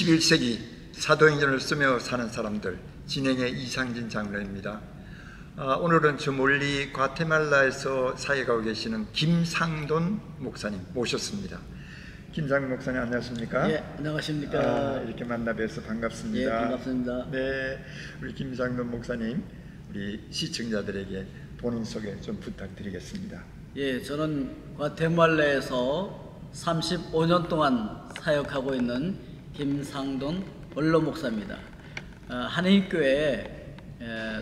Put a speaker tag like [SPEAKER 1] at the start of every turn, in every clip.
[SPEAKER 1] 21세기 사도행전을 쓰며 사는 사람들 진행의 이상진 장로입니다. 오늘은 저 멀리 과테말라에서 사역하고 계시는 김상돈 목사님 모셨습니다. 김상돈 목사님 안녕하십니까?
[SPEAKER 2] 예, 안녕하십니까?
[SPEAKER 1] 이렇게 만나 뵈서 반갑습니다.
[SPEAKER 2] 예, 반갑습니다.
[SPEAKER 1] 네, 우리 김상돈 목사님, 우리 시청자들에게 본인 소개 좀 부탁드리겠습니다.
[SPEAKER 2] 예, 저는 과테말라에서 35년 동안 사역하고 있는 김상돈 원로 목사입니다. 한인교회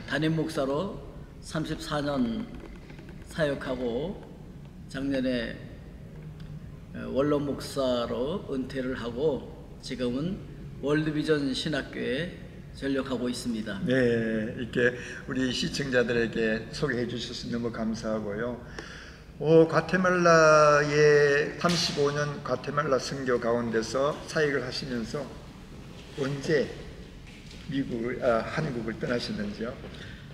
[SPEAKER 2] 담임 목사로 34년 사역하고 작년에 원로 목사로 은퇴를 하고 지금은 월드비전 신학교에 전역하고 있습니다.
[SPEAKER 1] 네, 이렇게 우리 시청자들에게 소개해 주셔서 너무 감사하고요. 과테말라의 35년 과테말라 선교 가운데서 사역을 하시면서 언제 한국을 떠나셨는지요?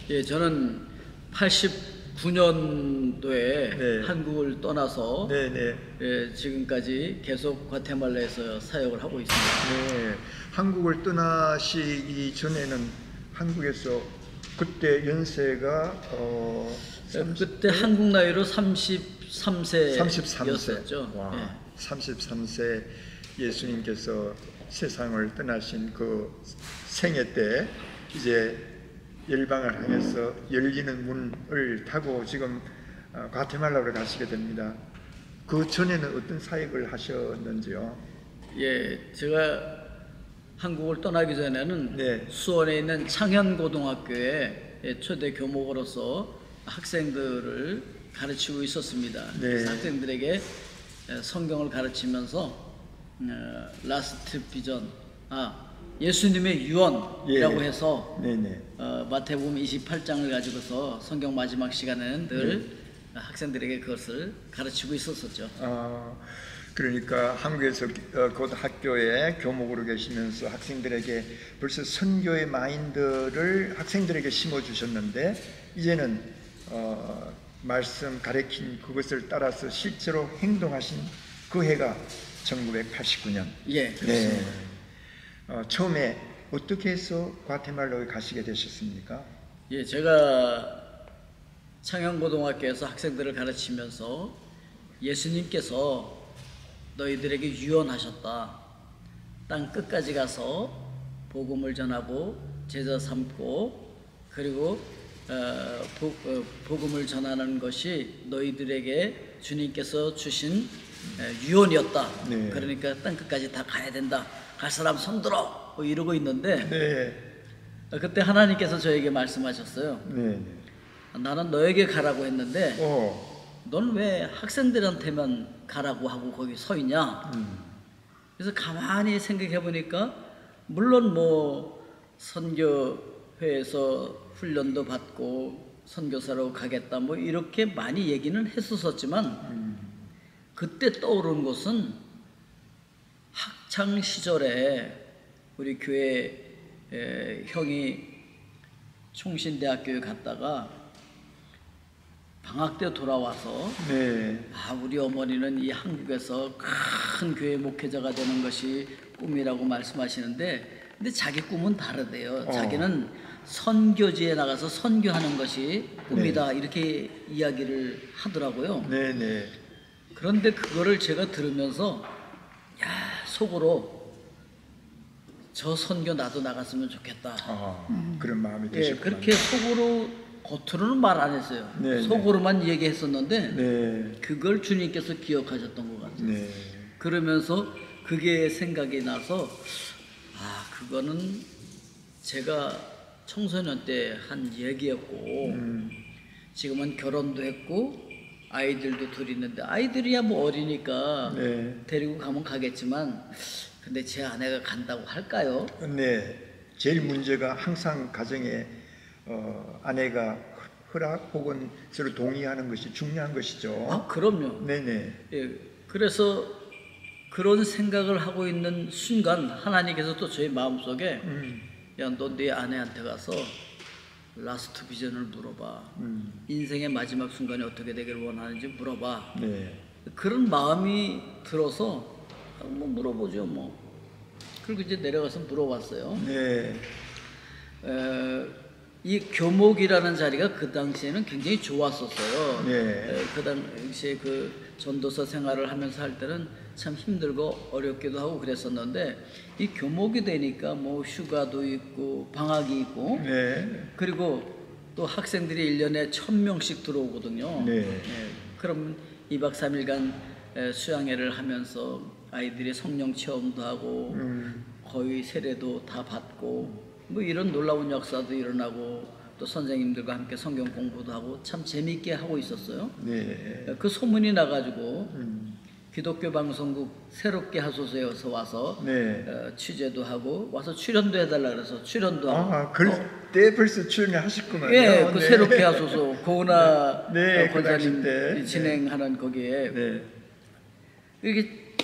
[SPEAKER 2] 예, 저는 89년도에
[SPEAKER 1] 네.
[SPEAKER 2] 한국을 떠나서
[SPEAKER 1] 네.
[SPEAKER 2] 예, 지금까지 계속 과테말라에서 사역을 하고 있습니다.
[SPEAKER 1] 네, 한국을 떠나시기 전에는 한국에서 그때 연세가
[SPEAKER 2] 그때 한국 나이로 33세였었죠.
[SPEAKER 1] 와,
[SPEAKER 2] 예.
[SPEAKER 1] 33세 예수님께서 세상을 떠나신 그 생애 때 이제 열방을 향해서 열리는 문을 타고 지금 과테말라로 가시게 됩니다. 그 전에는 어떤 사역을 하셨는지요?
[SPEAKER 2] 예, 제가 한국을 떠나기 전에는
[SPEAKER 1] 네.
[SPEAKER 2] 수원에 있는 창현고등학교에 초대 교목으로서 학생들을 가르치고 있었습니다.
[SPEAKER 1] 네.
[SPEAKER 2] 그래서 학생들에게 성경을 가르치면서 라스트 비전, 예수님의 유언이라고
[SPEAKER 1] 예.
[SPEAKER 2] 해서
[SPEAKER 1] 네네.
[SPEAKER 2] 마태복음 28장을 가지고서 성경 마지막 시간에는 늘 학생들에게 그것을 가르치고 있었었죠.
[SPEAKER 1] 그러니까 한국에서 고등학교에 교목으로 계시면서 학생들에게 벌써 선교의 마인드를 학생들에게 심어주셨는데 이제는 말씀 가르친 그것을 따라서 실제로 행동하신 그 해가 1989년.
[SPEAKER 2] 예, 그렇습니다.
[SPEAKER 1] 네. 처음에 어떻게 해서 과테말라에 가시게 되셨습니까?
[SPEAKER 2] 예, 제가 창현고등학교에서 학생들을 가르치면서 예수님께서 너희들에게 유언하셨다. 땅 끝까지 가서 복음을 전하고 제자 삼고 그리고 복음을 전하는 것이 너희들에게 주님께서 주신 유언이었다.
[SPEAKER 1] 네.
[SPEAKER 2] 그러니까 땅 끝까지 다 가야 된다. 갈 사람 손들어. 이러고 있는데
[SPEAKER 1] 네.
[SPEAKER 2] 그때 하나님께서 저에게 말씀하셨어요.
[SPEAKER 1] 네.
[SPEAKER 2] 나는 너에게 가라고 했는데 넌 왜 학생들한테만 가라고 하고 거기 서 있냐? 그래서 가만히 생각해 보니까 물론 뭐 선교회에서 훈련도 받고 선교사로 가겠다 뭐 이렇게 많이 얘기는 했었지만 그때 떠오른 것은 학창 시절에 우리 교회 형이 총신대학교에 갔다가 방학 때 돌아와서
[SPEAKER 1] 네.
[SPEAKER 2] 우리 어머니는 이 한국에서 큰 교회 목회자가 되는 것이 꿈이라고 말씀하시는데 근데 자기 꿈은 다르대요. 자기는 선교지에 나가서 선교하는 것이 꿈이다. 이렇게 이야기를 하더라고요.
[SPEAKER 1] 네네.
[SPEAKER 2] 그런데 그거를 제가 들으면서 속으로 저 선교 나도 나갔으면 좋겠다.
[SPEAKER 1] 그런 마음이
[SPEAKER 2] 예,
[SPEAKER 1] 드셨구나.
[SPEAKER 2] 그렇게 속으로 겉으로는 말 안 했어요.
[SPEAKER 1] 네,
[SPEAKER 2] 속으로만 얘기했었는데
[SPEAKER 1] 네.
[SPEAKER 2] 그걸 주님께서 기억하셨던 것 같아요.
[SPEAKER 1] 네.
[SPEAKER 2] 그러면서 그게 생각이 나서 그거는 제가 청소년 때 한 얘기였고 지금은 결혼도 했고 아이들도 둘 있는데 아이들이야 뭐 어리니까 데리고 가면 가겠지만 근데 제 아내가 간다고 할까요?
[SPEAKER 1] 네. 제일 문제가 항상 가정에 아내가 허락 혹은 서로 동의하는 것이 중요한 것이죠.
[SPEAKER 2] 그럼요.
[SPEAKER 1] 네네.
[SPEAKER 2] 예, 그래서 그런 생각을 하고 있는 순간 하나님께서 또 저희 마음속에 야, 너 네 아내한테 가서 라스트 비전을 물어봐. 인생의 마지막 순간이 어떻게 되길 원하는지 물어봐.
[SPEAKER 1] 네.
[SPEAKER 2] 그런 마음이 들어서 뭐 물어보죠 뭐. 그리고 이제 내려가서 물어봤어요.
[SPEAKER 1] 네.
[SPEAKER 2] 이 교목이라는 자리가 그 당시에는 굉장히 좋았었어요.
[SPEAKER 1] 네.
[SPEAKER 2] 그 당시에 그 전도서 생활을 하면서 할 때는 참 힘들고 어렵기도 하고 그랬었는데 이 교목이 되니까 뭐 휴가도 있고 방학이 있고
[SPEAKER 1] 네.
[SPEAKER 2] 그리고 또 학생들이 1년에 1000명씩 들어오거든요.
[SPEAKER 1] 네.
[SPEAKER 2] 그럼 2박 3일간 수양회를 하면서 아이들이 성령 체험도 하고 거의 세례도 다 받고 뭐 이런 놀라운 역사도 일어나고 또 선생님들과 함께 성경 공부도 하고 참 재미있게 하고 있었어요.
[SPEAKER 1] 네.
[SPEAKER 2] 그 소문이 나가지고 기독교 방송국 새롭게 하소서에서 와서
[SPEAKER 1] 네.
[SPEAKER 2] 취재도 하고 와서 출연도 해달라 그래서 출연도 하고.
[SPEAKER 1] 그때 벌써 출연하셨구만요.
[SPEAKER 2] 예, 그
[SPEAKER 1] 네.
[SPEAKER 2] 새롭게 하소서 고은아
[SPEAKER 1] 네, 그
[SPEAKER 2] 권사님
[SPEAKER 1] 당시 때.
[SPEAKER 2] 진행하는 거기에
[SPEAKER 1] 네.
[SPEAKER 2] 이렇게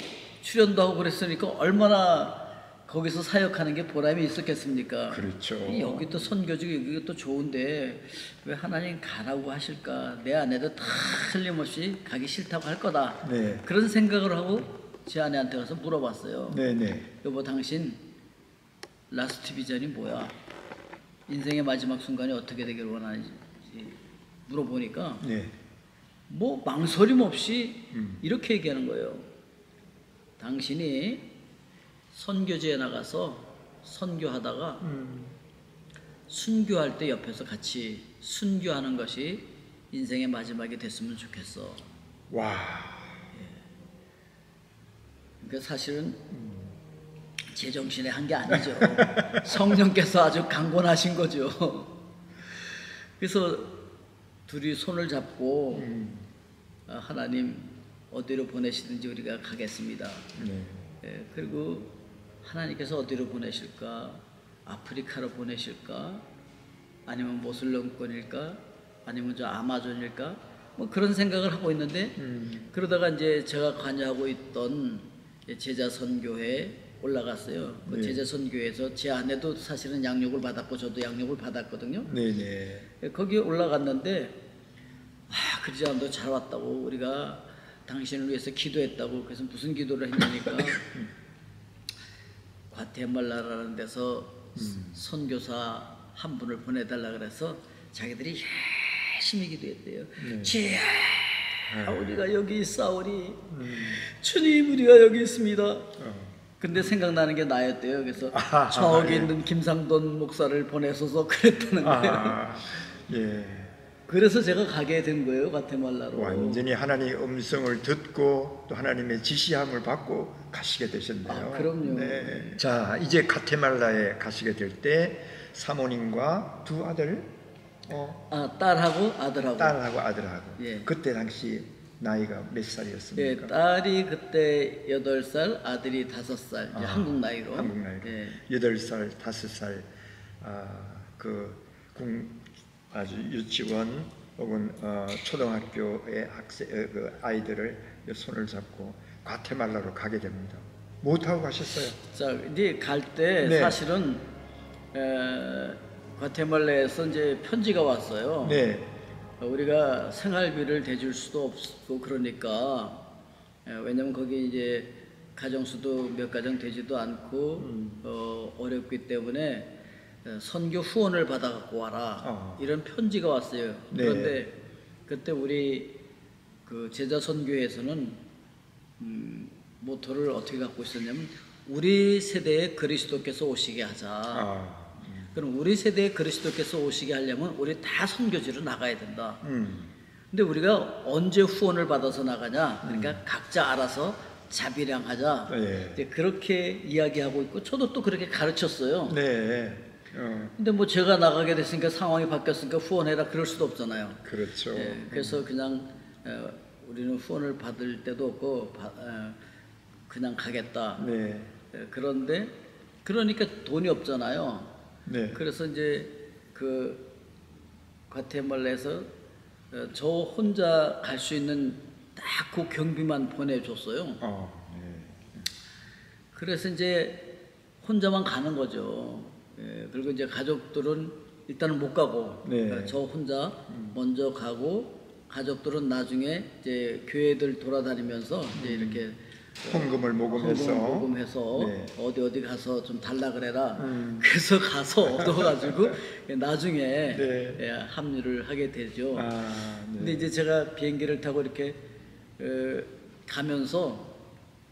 [SPEAKER 2] 출연도 하고 그랬으니까 얼마나 거기서 사역하는 게 보람이 있었겠습니까?
[SPEAKER 1] 그렇죠.
[SPEAKER 2] 여기 또 선교지고 여기 또 좋은데 왜 하나님 가라고 하실까? 내 아내도 다 틀림없이 가기 싫다고 할 거다.
[SPEAKER 1] 네.
[SPEAKER 2] 그런 생각을 하고 제 아내한테 가서 물어봤어요.
[SPEAKER 1] 네네.
[SPEAKER 2] 여보, 당신 라스트 비전이 뭐야? 인생의 마지막 순간이 어떻게 되기를 원하는지 물어보니까
[SPEAKER 1] 네.
[SPEAKER 2] 뭐 망설임 없이 이렇게 얘기하는 거예요. 당신이 선교지에 나가서 선교하다가 순교할 때 옆에서 같이 순교하는 것이 인생의 마지막이 됐으면 좋겠어.
[SPEAKER 1] 와.
[SPEAKER 2] 그러니까 사실은 제정신에 한 게 아니죠. 성령께서 아주 강권하신 거죠. 그래서 둘이 손을 잡고 하나님 어디로 보내시든지 우리가 가겠습니다.
[SPEAKER 1] 네.
[SPEAKER 2] 그리고 하나님께서 어디로 보내실까? 아프리카로 보내실까? 아니면 모슬렘권일까? 아니면 저 아마존일까? 뭐 그런 생각을 하고 있는데 그러다가 이제 제가 관여하고 있던 제자 선교회에 올라갔어요. 그
[SPEAKER 1] 네.
[SPEAKER 2] 제자 선교회에서 제 아내도 사실은 양육을 받았고 저도 양육을 받았거든요.
[SPEAKER 1] 네네.
[SPEAKER 2] 거기에 올라갔는데 그리스도도 잘 왔다고 우리가 당신을 위해서 기도했다고. 그래서 무슨 기도를 했냐니까 과테말라라는 데서 선교사 한 분을 보내달라 그래서 자기들이 열심히 기도했대요. 주야, 우리가 여기 있사오니 주님, 우리가 여기 있습니다. 근데 생각나는 게 나였대요. 그래서 저기 있는 김상돈 목사를 보내소서 그랬다는 거예요.
[SPEAKER 1] 예.
[SPEAKER 2] 그래서 제가 가게 된 거예요, 과테말라로.
[SPEAKER 1] 완전히 하나님의 음성을 듣고 또 하나님의 지시함을 받고 가시게 되셨네요.
[SPEAKER 2] 그럼요.
[SPEAKER 1] 네. 자, 이제 과테말라에 가시게 될 때 사모님과 두 아들,
[SPEAKER 2] 딸하고 아들하고.
[SPEAKER 1] 딸하고 아들하고.
[SPEAKER 2] 예.
[SPEAKER 1] 그때 당시 나이가 몇 살이었습니까?
[SPEAKER 2] 예, 딸이 그때 8살, 아들이 5살, 이제 한국 나이로.
[SPEAKER 1] 한국 나이로.
[SPEAKER 2] 예.
[SPEAKER 1] 8살, 5살, 아주 유치원 혹은 초등학교의 그 아이들을 손을 잡고 과테말라로 가게 됩니다. 뭐 타고 가셨어요?
[SPEAKER 2] 자, 이제 갈 때
[SPEAKER 1] 네.
[SPEAKER 2] 사실은 과테말라에서 이제 편지가 왔어요.
[SPEAKER 1] 네.
[SPEAKER 2] 우리가 생활비를 대줄 수도 없고 그러니까 왜냐면 거기 이제 가정수도 몇 가정 되지도 않고 어렵기 때문에 선교 후원을 받아 갖고 와라 이런 편지가 왔어요.
[SPEAKER 1] 네.
[SPEAKER 2] 그런데 그때 우리 그 제자 선교회에서는 모토를 어떻게 갖고 있었냐면 우리 세대에 그리스도께서 오시게 하자. 그럼 우리 세대에 그리스도께서 오시게 하려면 우리 다 선교지로 나가야 된다. 근데 우리가 언제 후원을 받아서 나가냐? 그러니까 각자 알아서 자비량하자.
[SPEAKER 1] 네.
[SPEAKER 2] 이제 그렇게 이야기하고 있고 저도 또 그렇게 가르쳤어요.
[SPEAKER 1] 네.
[SPEAKER 2] 근데 뭐 제가 나가게 됐으니까 상황이 바뀌었으니까 후원해라 그럴 수도 없잖아요.
[SPEAKER 1] 그렇죠.
[SPEAKER 2] 그래서 그냥 우리는 후원을 받을 때도 없고 그냥 가겠다.
[SPEAKER 1] 네.
[SPEAKER 2] 그런데 그러니까 돈이 없잖아요.
[SPEAKER 1] 네.
[SPEAKER 2] 그래서 이제 그 과테말라에서 저 혼자 갈 수 있는 딱 그 경비만 보내줬어요.
[SPEAKER 1] 네.
[SPEAKER 2] 그래서 이제 혼자만 가는 거죠. 그리고 이제 가족들은 일단은 못 가고
[SPEAKER 1] 네.
[SPEAKER 2] 저 혼자 먼저 가고 가족들은 나중에 이제 교회들 돌아다니면서 이제 이렇게
[SPEAKER 1] 헌금을 모금해서
[SPEAKER 2] 모금해서
[SPEAKER 1] 네.
[SPEAKER 2] 어디 가서 좀 달라 그래라. 그래서 가서 얻어가지고 나중에
[SPEAKER 1] 네.
[SPEAKER 2] 예, 합류를 하게 되죠.
[SPEAKER 1] 아, 네.
[SPEAKER 2] 근데 이제 제가 비행기를 타고 이렇게 가면서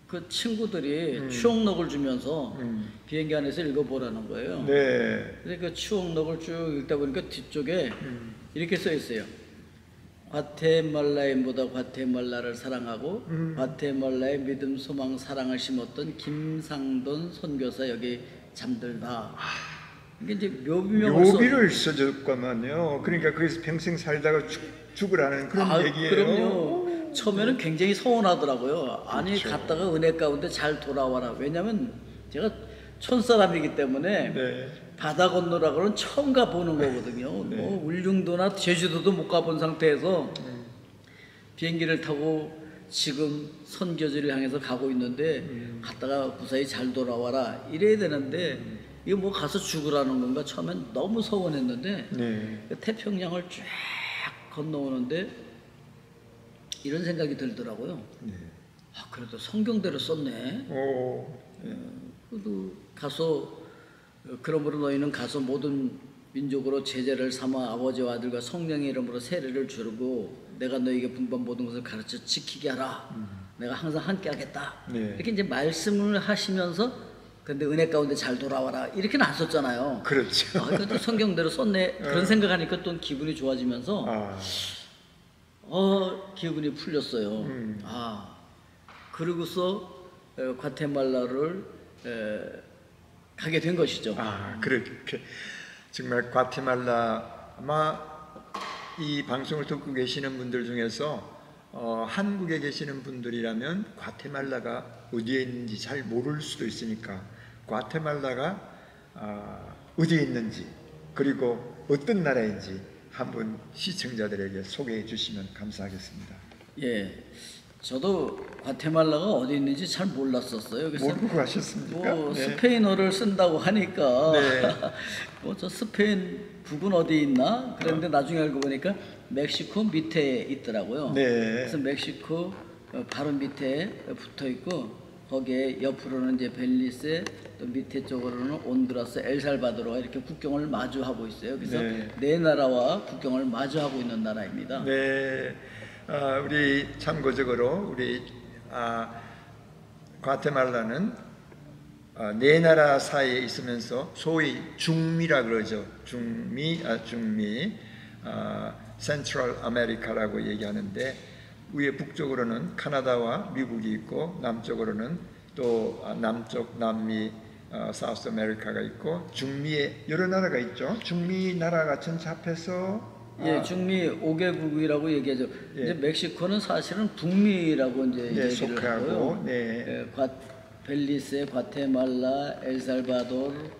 [SPEAKER 2] 그 친구들이 추억록을 주면서 비행기 안에서 읽어보라는 거예요.
[SPEAKER 1] 네.
[SPEAKER 2] 그래서 그 추억록을 쭉 읽다 보니까 뒤쪽에 이렇게 써 있어요. 과테말라인보다 과테말라를 사랑하고 과테말라의 믿음, 소망, 사랑을 심었던 김상돈 선교사 여기 잠들다. 이게 이제
[SPEAKER 1] 묘비를 써줬구만요. 그러니까 거기서 평생 살다가 죽으라는 그런 얘기예요.
[SPEAKER 2] 그럼요. 처음에는 굉장히 서운하더라고요. 아니
[SPEAKER 1] 그렇죠.
[SPEAKER 2] 갔다가 은혜 가운데 잘 돌아와라. 왜냐면 제가 촌사람이기 때문에
[SPEAKER 1] 네.
[SPEAKER 2] 바다 건너라고는 처음 가보는 거거든요.
[SPEAKER 1] 네.
[SPEAKER 2] 뭐 울릉도나 제주도도 못 가본 상태에서 비행기를 타고 지금 선교지를 향해서 가고 있는데 갔다가 무사히 잘 돌아와라 이래야 되는데 이거 뭐 가서 죽으라는 건가 처음엔 너무 서운했는데
[SPEAKER 1] 네.
[SPEAKER 2] 태평양을 쫙 건너오는데 이런 생각이 들더라고요.
[SPEAKER 1] 네.
[SPEAKER 2] 아 그래도 성경대로 썼네.
[SPEAKER 1] 오.
[SPEAKER 2] 그래도 가서 그러므로 너희는 가서 모든 민족으로 제자를 삼아 아버지와 아들과 성령의 이름으로 세례를 주르고 내가 너희에게 분반 모든 것을 가르쳐 지키게 하라. 내가 항상 함께 하겠다.
[SPEAKER 1] 네.
[SPEAKER 2] 이렇게 이제 말씀을 하시면서 근데 은혜 가운데 잘 돌아와라. 이렇게는 안 썼잖아요.
[SPEAKER 1] 그렇죠.
[SPEAKER 2] 아, 그래도 성경대로 썼네. 그런 생각하니까 또 기분이 좋아지면서
[SPEAKER 1] 아.
[SPEAKER 2] 기분이 풀렸어요. 아 그러고서 과테말라를 가게 된 것이죠.
[SPEAKER 1] 아, 그렇게 정말 과테말라 아마 이 방송을 듣고 계시는 분들 중에서 한국에 계시는 분들이라면 과테말라가 어디에 있는지 잘 모를 수도 있으니까 과테말라가 어디에 있는지 그리고 어떤 나라인지 한번 시청자들에게 소개해 주시면 감사하겠습니다.
[SPEAKER 2] 예, 저도 과테말라가 어디 있는지 잘 몰랐었어요. 그래서
[SPEAKER 1] 모르고 하셨습니까?
[SPEAKER 2] 뭐
[SPEAKER 1] 네.
[SPEAKER 2] 스페인어를 쓴다고 하니까
[SPEAKER 1] 네.
[SPEAKER 2] 뭐 저 스페인 북은 어디 있나? 그런데 나중에 알고 보니까 멕시코 밑에 있더라고요.
[SPEAKER 1] 네.
[SPEAKER 2] 그래서 멕시코 바로 밑에 붙어 있고 거기에 옆으로는 이제 벨리세 또 밑에 쪽으로는 온두라스, 엘살바도르가 이렇게 국경을 마주하고 있어요. 그래서
[SPEAKER 1] 네.
[SPEAKER 2] 네 나라와 국경을 마주하고 있는 나라입니다.
[SPEAKER 1] 네, 우리 참고적으로 우리 과테말라는 네 나라 사이에 있으면서 소위 중미라 그러죠. 중미, 센트럴 아메리카라고 얘기하는데 위에 북쪽으로는 카나다와 미국이 있고 남쪽으로는 또 남쪽 남미 사우스 아메리카가 있고 중미에 여러 나라가 있죠. 중미 나라가 전체 합해서
[SPEAKER 2] 예, 중미 5개국이라고 얘기하죠.
[SPEAKER 1] 예.
[SPEAKER 2] 이제 멕시코는 사실은 북미라고 이제
[SPEAKER 1] 네,
[SPEAKER 2] 얘기를
[SPEAKER 1] 속하고
[SPEAKER 2] 하고요.
[SPEAKER 1] 네.
[SPEAKER 2] 벨리세, 과테말라, 엘살바도르,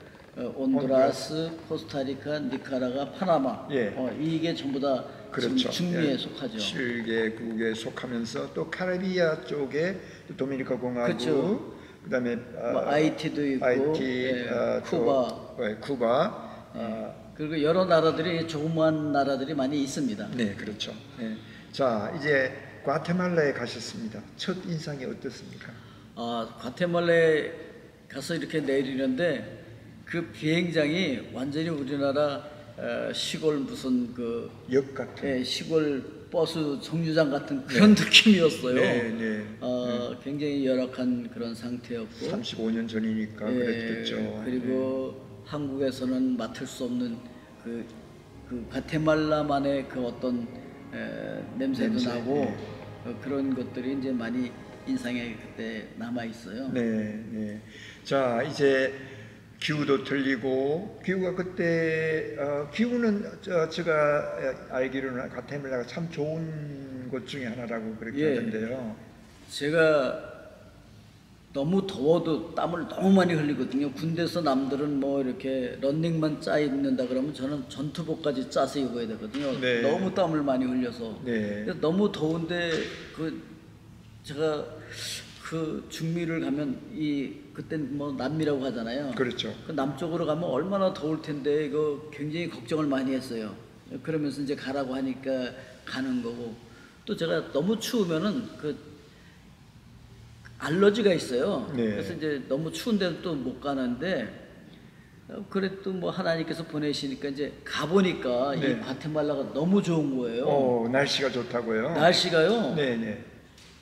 [SPEAKER 2] 온두라스, 코스타리카, 니카라가, 파나마.
[SPEAKER 1] 예.
[SPEAKER 2] 이게 전부 다
[SPEAKER 1] 그렇죠.
[SPEAKER 2] 중미에
[SPEAKER 1] 예.
[SPEAKER 2] 속하죠.
[SPEAKER 1] 7개국에 속하면서 또 카리비아 쪽에 또 도미니카 공화국,
[SPEAKER 2] 그렇죠.
[SPEAKER 1] 그다음에
[SPEAKER 2] 뭐 아이티도 있고,
[SPEAKER 1] 아이티,
[SPEAKER 2] 예,
[SPEAKER 1] 또,
[SPEAKER 2] 쿠바.
[SPEAKER 1] 쿠바.
[SPEAKER 2] 그리고 여러 나라들이 조그만 나라들이 많이 있습니다.
[SPEAKER 1] 네, 그렇죠. 네. 자, 이제 과테말라에 가셨습니다. 첫 인상이 어떻습니까?
[SPEAKER 2] 과테말라에 가서 이렇게 내리는데 그 비행장이 완전히 우리나라 시골 무슨 그
[SPEAKER 1] 역 같은.
[SPEAKER 2] 시골 버스 정류장 같은 그런 느낌이었어요.
[SPEAKER 1] 네, 네.
[SPEAKER 2] 굉장히 열악한 그런 상태였고
[SPEAKER 1] 35년 전이니까 그랬겠죠.
[SPEAKER 2] 그리고 한국에서는 맡을 수 없는 그 과테말라만의 그 어떤 냄새도
[SPEAKER 1] 냄새,
[SPEAKER 2] 나고 그런 것들이 이제 많이 인상에 그때 남아 있어요.
[SPEAKER 1] 네, 네. 자, 이제 기후도 틀리고 기후가 그때 기후는 제가 알기로는 과테말라가 참 좋은 곳 중에 하나라고 그렇게 하던데요.
[SPEAKER 2] 제가 너무 더워도 땀을 너무 많이 흘리거든요. 군대에서 남들은 뭐 이렇게 런닝만 짜 입는다 그러면 저는 전투복까지 짜서 입어야 되거든요.
[SPEAKER 1] 네.
[SPEAKER 2] 너무 땀을 많이 흘려서.
[SPEAKER 1] 네.
[SPEAKER 2] 그래서 너무 더운데 제가 그 중미를 가면 그때 뭐 남미라고 하잖아요.
[SPEAKER 1] 그렇죠.
[SPEAKER 2] 그 남쪽으로 가면 얼마나 더울 텐데 이거 굉장히 걱정을 많이 했어요. 그러면서 이제 가라고 하니까 가는 거고 또 제가 너무 추우면은 알러지가 있어요.
[SPEAKER 1] 네.
[SPEAKER 2] 그래서 이제 너무 추운 데는 또 못 가는데 그래도 뭐 하나님께서 보내시니까 이제 가보니까
[SPEAKER 1] 네.
[SPEAKER 2] 이 과테말라가 너무 좋은 거예요.
[SPEAKER 1] 날씨가 좋다고요?
[SPEAKER 2] 날씨가요.
[SPEAKER 1] 네네.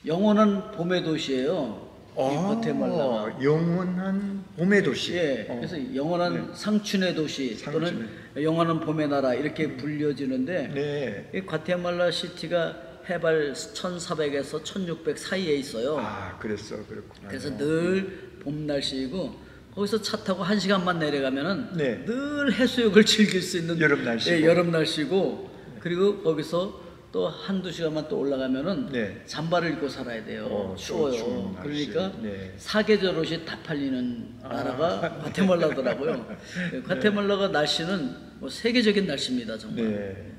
[SPEAKER 2] 영원한 봄의 도시예요. 이 과테말라가.
[SPEAKER 1] 영원한 봄의 도시.
[SPEAKER 2] 예. 그래서 영원한 상춘의 도시 또는 영원한 봄의 나라 이렇게 불려지는데
[SPEAKER 1] 네.
[SPEAKER 2] 이 과테말라 시티가 해발 1,400에서 1,600 사이에 있어요.
[SPEAKER 1] 그렇구나.
[SPEAKER 2] 그래서 늘 봄 날씨이고 거기서 차 타고 1시간만 내려가면은
[SPEAKER 1] 네.
[SPEAKER 2] 늘 해수욕을 즐길 수 있는
[SPEAKER 1] 여름 날씨고.
[SPEAKER 2] 예, 여름 날씨고 그리고 거기서 또 한두 시간만 또 올라가면은
[SPEAKER 1] 네.
[SPEAKER 2] 잠바를 입고 살아야 돼요.
[SPEAKER 1] 추운
[SPEAKER 2] 추워요.
[SPEAKER 1] 날씨.
[SPEAKER 2] 그러니까
[SPEAKER 1] 네.
[SPEAKER 2] 사계절 옷이 다 팔리는 나라가 과테말라더라고요. 과테말라가 날씨는 뭐 세계적인 날씨입니다, 정말.
[SPEAKER 1] 네.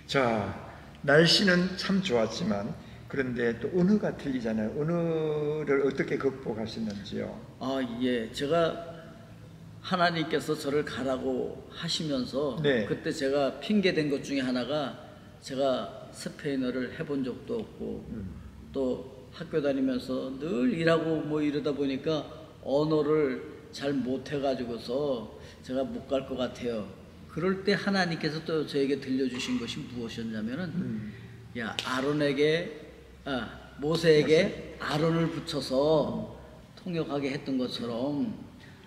[SPEAKER 1] 자, 날씨는 참 좋았지만 그런데 또 언어가 틀리잖아요. 언어를 어떻게 극복하셨는지요?
[SPEAKER 2] 예. 제가 하나님께서 저를 가라고 하시면서
[SPEAKER 1] 네.
[SPEAKER 2] 그때 제가 핑계 댄 것 중에 하나가 제가 스페인어를 해본 적도 없고 또 학교 다니면서 늘 일하고 뭐 이러다 보니까 언어를 잘 못해가지고서 제가 못 갈 것 같아요. 그럴 때 하나님께서 또 저에게 들려주신 것이 무엇이었냐면은 야 모세에게 아론을 붙여서 통역하게 했던 것처럼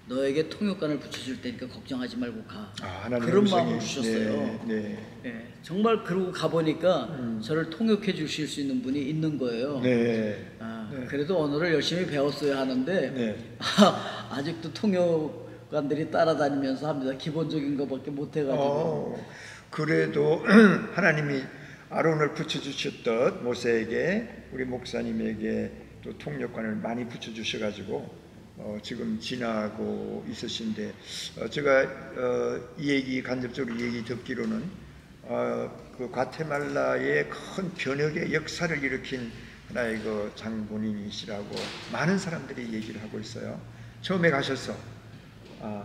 [SPEAKER 2] 너에게 통역관을 붙여줄 테니까 걱정하지 말고 가. 그런 마음을 주셨어요.
[SPEAKER 1] 네.
[SPEAKER 2] 예, 정말 그러고 가보니까 저를 통역해 주실 수 있는 분이 있는 거예요.
[SPEAKER 1] 네.
[SPEAKER 2] 그래도 언어를 열심히 배웠어야 하는데
[SPEAKER 1] 네.
[SPEAKER 2] 아직도 통역관들이 따라다니면서 합니다. 기본적인 것밖에 못해가지고.
[SPEAKER 1] 그래도 하나님이 아론을 붙여주셨던 모세에게 우리 목사님에게 또 통역관을 많이 붙여주셔가지고 지금 지나고 있으신데 제가 이 얘기 간접적으로 얘기 듣기로는 그 과테말라의 큰 변혁의 역사를 일으킨 하나의 그 장본인이시라고 많은 사람들이 얘기를 하고 있어요. 처음에 가셔서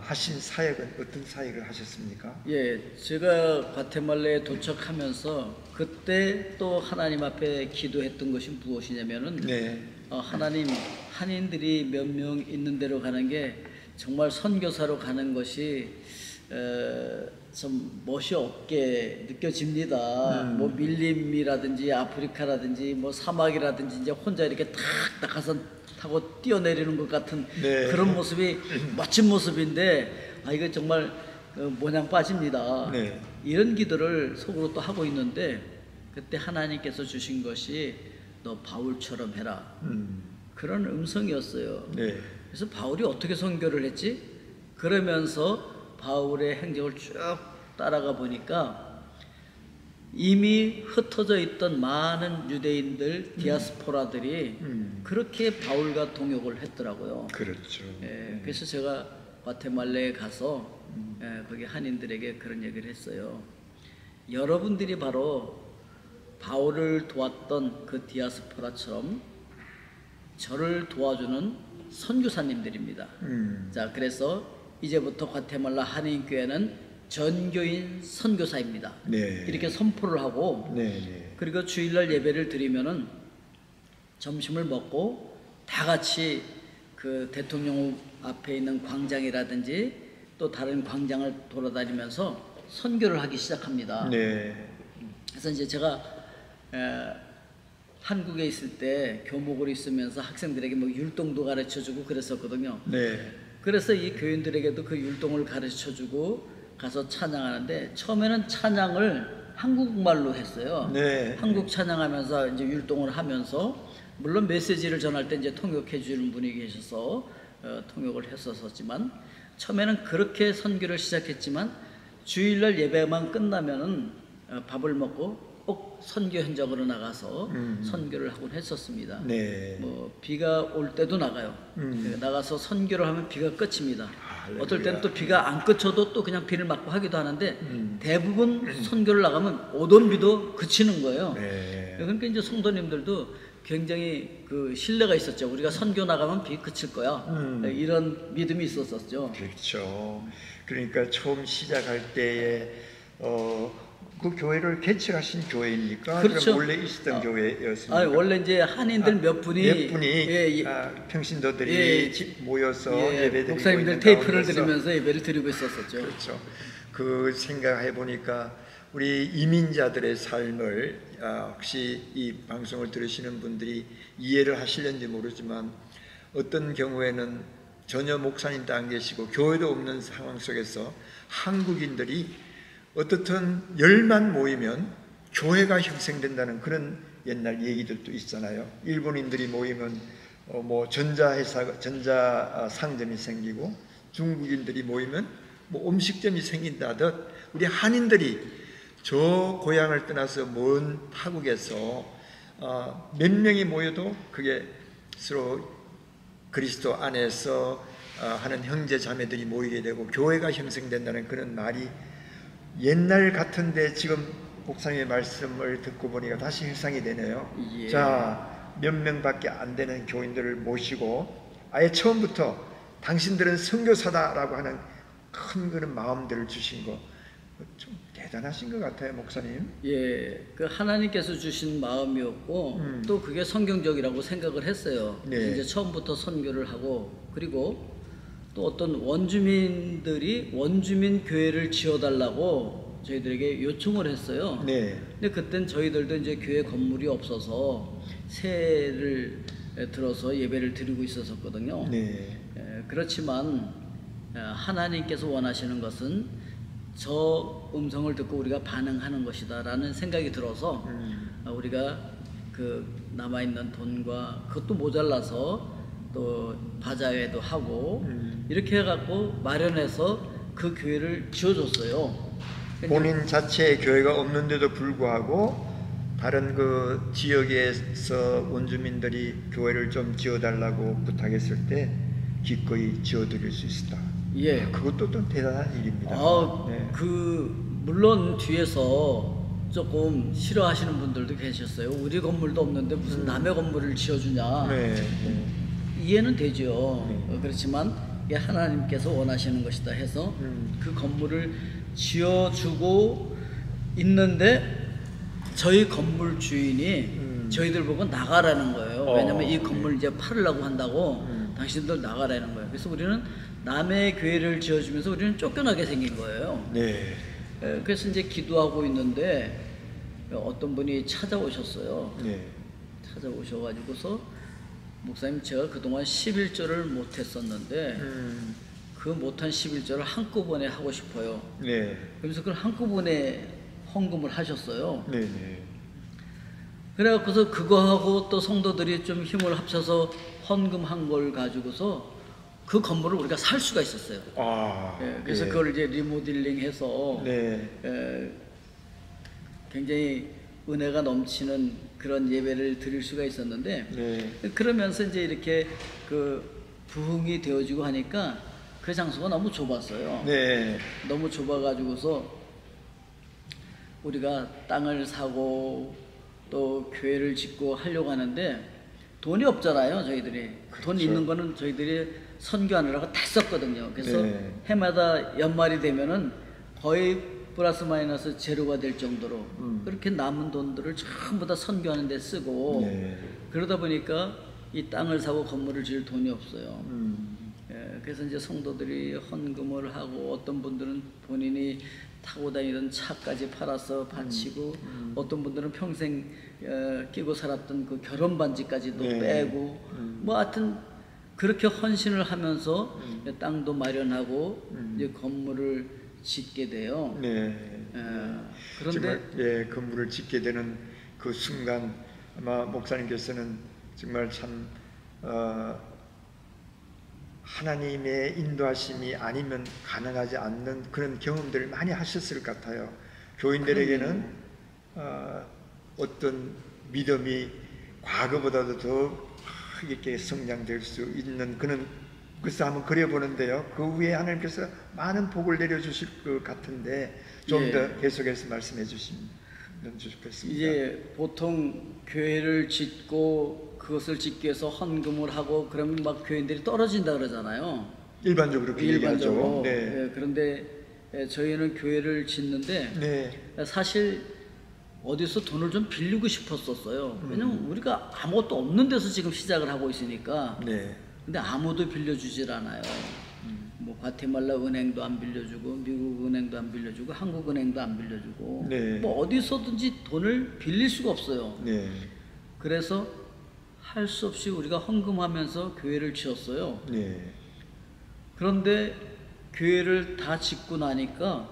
[SPEAKER 1] 하신 사역은 어떤 사역을 하셨습니까?
[SPEAKER 2] 예, 제가 과테말라에 도착하면서 그때 또 하나님 앞에 기도했던 것이 무엇이냐면은
[SPEAKER 1] 네.
[SPEAKER 2] 하나님, 한인들이 몇 명 있는 데로 가는 게 정말 선교사로 가는 것이 좀 멋이 없게 느껴집니다. 뭐 밀림이라든지 아프리카라든지 뭐 사막이라든지 이제 혼자 이렇게 탁 낙하산 타고 뛰어내리는 것 같은
[SPEAKER 1] 네.
[SPEAKER 2] 그런 모습이 멋진 모습인데 이거 정말 모냥 빠집니다.
[SPEAKER 1] 네.
[SPEAKER 2] 이런 기도를 속으로 또 하고 있는데 그때 하나님께서 주신 것이 너 바울처럼 해라. 그런 음성이었어요.
[SPEAKER 1] 네.
[SPEAKER 2] 그래서 바울이 어떻게 선교를 했지? 그러면서 바울의 행적을 쭉 따라가 보니까 이미 흩어져 있던 많은 유대인들, 디아스포라들이 그렇게 바울과 동역을 했더라고요.
[SPEAKER 1] 그렇죠.
[SPEAKER 2] 예, 그래서 제가 과테말라에 가서 거기 한인들에게 그런 얘기를 했어요. 여러분들이 바로 바울을 도왔던 그 디아스포라처럼 저를 도와주는 선교사님들입니다. 자, 그래서 이제부터 과테말라 한인교회는 전교인 선교사입니다.
[SPEAKER 1] 네.
[SPEAKER 2] 이렇게 선포를 하고
[SPEAKER 1] 네.
[SPEAKER 2] 그리고 주일날 예배를 드리면은 점심을 먹고 다 같이 그 대통령 앞에 있는 광장이라든지 또 다른 광장을 돌아다니면서 선교를 하기 시작합니다.
[SPEAKER 1] 네.
[SPEAKER 2] 그래서 이제 제가 한국에 있을 때 교목을 있으면서 학생들에게 뭐 율동도 가르쳐주고 그랬었거든요.
[SPEAKER 1] 네.
[SPEAKER 2] 그래서 이 교인들에게도 그 율동을 가르쳐주고 가서 찬양하는데 처음에는 찬양을 한국말로 했어요.
[SPEAKER 1] 네.
[SPEAKER 2] 한국 찬양하면서 이제 율동을 하면서 물론 메시지를 전할 때 이제 통역해 주는 분이 계셔서 통역을 했었지만 처음에는 그렇게 선교를 시작했지만 주일날 예배만 끝나면은 밥을 먹고 꼭 선교 현장으로 나가서 선교를 하곤 했었습니다.
[SPEAKER 1] 네.
[SPEAKER 2] 뭐 비가 올 때도 나가요. 나가서 선교를 하면 비가 그칩니다. 어떨 때는 또 비가 안 그쳐도 또 그냥 비를 맞고 하기도 하는데 대부분 선교를 나가면 오던 비도 그치는 거예요.
[SPEAKER 1] 네.
[SPEAKER 2] 그러니까 이제 성도님들도 굉장히 그 신뢰가 있었죠. 우리가 선교 나가면 비 그칠 거야. 이런 믿음이 있었었죠.
[SPEAKER 1] 그렇죠. 그러니까 처음 시작할 때에 그 교회를 개척하신 교회입니까?
[SPEAKER 2] 그렇죠.
[SPEAKER 1] 그럼 원래 있었던 교회였습니까?
[SPEAKER 2] 아, 원래 이제 한인들 몇 분이 예,
[SPEAKER 1] 평신도들이 모여서 예배드리고
[SPEAKER 2] 목사님들
[SPEAKER 1] 있는
[SPEAKER 2] 테이프를
[SPEAKER 1] 가운데서
[SPEAKER 2] 들으면서 예배를 드리고 있었었죠.
[SPEAKER 1] 그렇죠. 그 생각해 보니까 우리 이민자들의 삶을 혹시 이 방송을 들으시는 분들이 이해를 하시려는지 모르지만 어떤 경우에는 전혀 목사님도 안 계시고 교회도 없는 상황 속에서 한국인들이 어떻든 10만 모이면 교회가 형성된다는 그런 옛날 얘기들도 있잖아요. 일본인들이 모이면 뭐 전자 상점이 생기고 중국인들이 모이면 뭐 음식점이 생긴다듯 우리 한인들이 저 고향을 떠나서 먼 타국에서 몇 명이 모여도 그게 서로 그리스도 안에서 하는 형제 자매들이 모이게 되고 교회가 형성된다는 그런 말이 옛날 같은데 지금 목사님의 말씀을 듣고 보니까 다시 회상이 되네요.
[SPEAKER 2] 예.
[SPEAKER 1] 자, 몇 명밖에 안 되는 교인들을 모시고 아예 처음부터 당신들은 선교사다라고 하는 큰 그런 마음들을 주신 거 좀 대단하신 것 같아요, 목사님.
[SPEAKER 2] 예, 그 하나님께서 주신 마음이었고 또 그게 성경적이라고 생각을 했어요.
[SPEAKER 1] 네.
[SPEAKER 2] 이제 처음부터 선교를 하고 그리고 또 어떤 원주민들이 원주민 교회를 지어달라고 저희들에게 요청을 했어요.
[SPEAKER 1] 네.
[SPEAKER 2] 근데 그땐 저희들도 이제 교회 건물이 없어서 새를 들어서 예배를 드리고 있었거든요.
[SPEAKER 1] 네.
[SPEAKER 2] 그렇지만 하나님께서 원하시는 것은 저 음성을 듣고 우리가 반응하는 것이다라는 생각이 들어서 우리가 그 남아있는 돈과 그것도 모자라서 또 바자회도 하고 이렇게 해갖고 마련해서 그 교회를 지어줬어요.
[SPEAKER 1] 본인 자체의 교회가 없는데도 불구하고 다른 그 지역에서 원주민들이 교회를 좀 지어달라고 부탁했을 때 기꺼이 지어드릴 수 있었다.
[SPEAKER 2] 예,
[SPEAKER 1] 그것도 좀 대단한 일입니다. 네.
[SPEAKER 2] 그 물론 뒤에서 조금 싫어하시는 분들도 계셨어요. 우리 건물도 없는데 무슨 남의 건물을 지어주냐.
[SPEAKER 1] 네. 네.
[SPEAKER 2] 이해는 되죠. 그렇지만 이게 하나님께서 원하시는 것이다 해서 그 건물을 지어주고 있는데 저희 건물 주인이 저희들 보고 나가라는 거예요. 왜냐면 이 건물 이제 팔으려고 한다고 당신들 나가라는 거예요. 그래서 우리는 남의 교회를 지어주면서 우리는 쫓겨나게 생긴 거예요.
[SPEAKER 1] 네.
[SPEAKER 2] 그래서 이제 기도하고 있는데 어떤 분이 찾아오셨어요.
[SPEAKER 1] 네.
[SPEAKER 2] 찾아오셔가지고서 목사님 제가 그동안 11절을 못했었는데 그 못한 11절을 한꺼번에 하고 싶어요.
[SPEAKER 1] 네.
[SPEAKER 2] 그래서 그걸 한꺼번에 헌금을 하셨어요.
[SPEAKER 1] 네. 네.
[SPEAKER 2] 그래갖고서 그거하고 또 성도들이 좀 힘을 합쳐서 헌금한 걸 가지고서 그 건물을 우리가 살 수가 있었어요. 그래서
[SPEAKER 1] 네.
[SPEAKER 2] 그걸 이제 리모델링해서
[SPEAKER 1] 네.
[SPEAKER 2] 굉장히 은혜가 넘치는 그런 예배를 드릴 수가 있었는데
[SPEAKER 1] 네.
[SPEAKER 2] 그러면서 이제 이렇게 그 부흥이 되어지고 하니까 그 장소가 너무 좁았어요.
[SPEAKER 1] 네.
[SPEAKER 2] 너무 좁아가지고서 우리가 땅을 사고 또 교회를 짓고 하려고 하는데 돈이 없잖아요, 저희들이.
[SPEAKER 1] 그렇죠.
[SPEAKER 2] 돈 있는 거는 저희들이 선교하느라고 다 썼거든요. 그래서
[SPEAKER 1] 네.
[SPEAKER 2] 해마다 연말이 되면은 거의 플러스 마이너스 제로가 될 정도로 그렇게 남은 돈들을 전부 다 선교하는 데 쓰고
[SPEAKER 1] 네.
[SPEAKER 2] 그러다 보니까 이 땅을 사고 건물을 지을 돈이 없어요. 그래서 이제 성도들이 헌금을 하고 어떤 분들은 본인이 타고 다니던 차까지 팔아서 바치고 어떤 분들은 평생 끼고 살았던 그 결혼 반지까지도
[SPEAKER 1] 네.
[SPEAKER 2] 빼고 뭐 하여튼 그렇게 헌신을 하면서 땅도 마련하고 이제 건물을 짓게 돼요.
[SPEAKER 1] 네.
[SPEAKER 2] 그런데
[SPEAKER 1] 정말 건물을 짓게 되는 그 순간 아마 목사님께서는 정말 참 하나님의 인도하심이 아니면 가능하지 않는 그런 경험들을 많이 하셨을 것 같아요. 교인들에게는 어떤 믿음이 과거보다도 더 이렇게 성장될 수 있는 그런 글쎄 한번 그려보는데요. 그 위에 하나님께서 많은 복을 내려주실 것 같은데 좀 더 계속해서 말씀해 주시면 좋겠습니다.
[SPEAKER 2] 이제 보통 교회를 짓고 그것을 짓기 위해서 헌금을 하고 그러면 막 교인들이 떨어진다 그러잖아요.
[SPEAKER 1] 일반적으로 그 얘기하죠. 네.
[SPEAKER 2] 그런데 저희는 교회를 짓는데
[SPEAKER 1] 네.
[SPEAKER 2] 사실 어디서 돈을 좀 빌리고 싶었었어요. 왜냐면 우리가 아무것도 없는 데서 지금 시작을 하고 있으니까.
[SPEAKER 1] 네.
[SPEAKER 2] 근데 아무도 빌려주질 않아요. 뭐 과테말라 은행도 안 빌려주고 미국 은행도 안 빌려주고 한국 은행도 안 빌려주고
[SPEAKER 1] 네.
[SPEAKER 2] 뭐 어디서든지 돈을 빌릴 수가 없어요.
[SPEAKER 1] 네.
[SPEAKER 2] 그래서 할 수 없이 우리가 헌금하면서 교회를 지었어요.
[SPEAKER 1] 네.
[SPEAKER 2] 그런데 교회를 다 짓고 나니까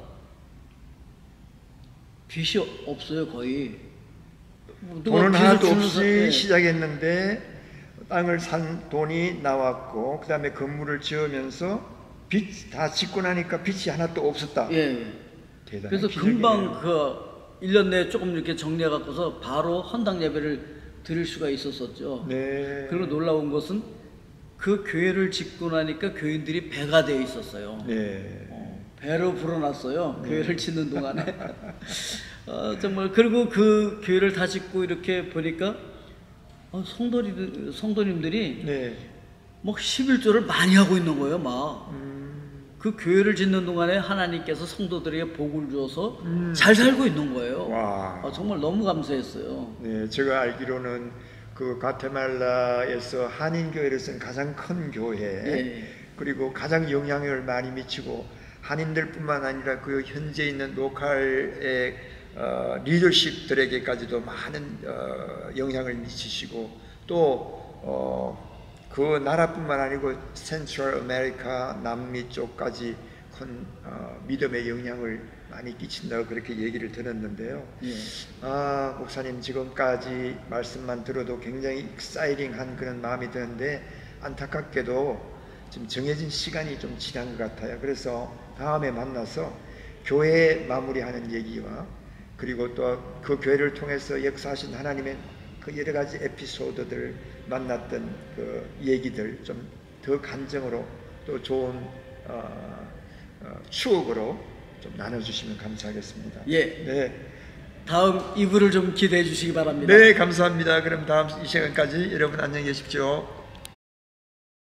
[SPEAKER 2] 빚이 없어요, 거의. 누가
[SPEAKER 1] 돈은
[SPEAKER 2] 빚을
[SPEAKER 1] 하나도
[SPEAKER 2] 주는
[SPEAKER 1] 없이
[SPEAKER 2] 사-
[SPEAKER 1] 시작했는데 땅을 산 돈이 나왔고 그 다음에 건물을 지으면서 빚 다 짓고 나니까 빚이 하나도 없었다.
[SPEAKER 2] 예.
[SPEAKER 1] 대단한
[SPEAKER 2] 그래서
[SPEAKER 1] 기적이네요.
[SPEAKER 2] 금방 그 1년 내에 조금 이렇게 정리해 갖고서 바로 헌당 예배를 드릴 수가 있었었죠.
[SPEAKER 1] 네.
[SPEAKER 2] 그리고 놀라운 것은 그 교회를 짓고 나니까 교인들이 배가 되어 있었어요.
[SPEAKER 1] 네.
[SPEAKER 2] 배로 불어났어요. 교회를 짓는 동안에. 정말 그리고 그 교회를 다 짓고 이렇게 보니까 성도님들이
[SPEAKER 1] 네.
[SPEAKER 2] 막 11조를 많이 하고 있는 거예요, 막. 그 교회를 짓는 동안에 하나님께서 성도들에게 복을 주어서 잘 살고 있는 거예요.
[SPEAKER 1] 와.
[SPEAKER 2] 정말 너무 감사했어요.
[SPEAKER 1] 네, 제가 알기로는 그 과테말라에서 한인교회로서는 가장 큰 교회,
[SPEAKER 2] 예.
[SPEAKER 1] 그리고 가장 영향을 많이 미치고 한인들뿐만 아니라 그 현재 있는 로컬의 리더십들에게까지도 많은 영향을 미치시고 또 그 나라뿐만 아니고 센트럴 아메리카 남미 쪽까지 큰 믿음의 영향을 많이 끼친다고 그렇게 얘기를 들었는데요.
[SPEAKER 2] 예.
[SPEAKER 1] 목사님 지금까지 말씀만 들어도 굉장히 익사이팅한 그런 마음이 드는데 안타깝게도 지금 정해진 시간이 좀 지난 것 같아요. 그래서 다음에 만나서 교회 마무리하는 얘기와 그리고 또 그 교회를 통해서 역사하신 하나님의 그 여러 가지 에피소드들 만났던 그 얘기들 좀 더 간증으로 또 좋은 추억으로 좀 나눠주시면 감사하겠습니다.
[SPEAKER 2] 예.
[SPEAKER 1] 네.
[SPEAKER 2] 다음 2부를 좀 기대해 주시기 바랍니다.
[SPEAKER 1] 네, 감사합니다. 그럼 다음 이 시간까지 여러분 안녕히 계십시오.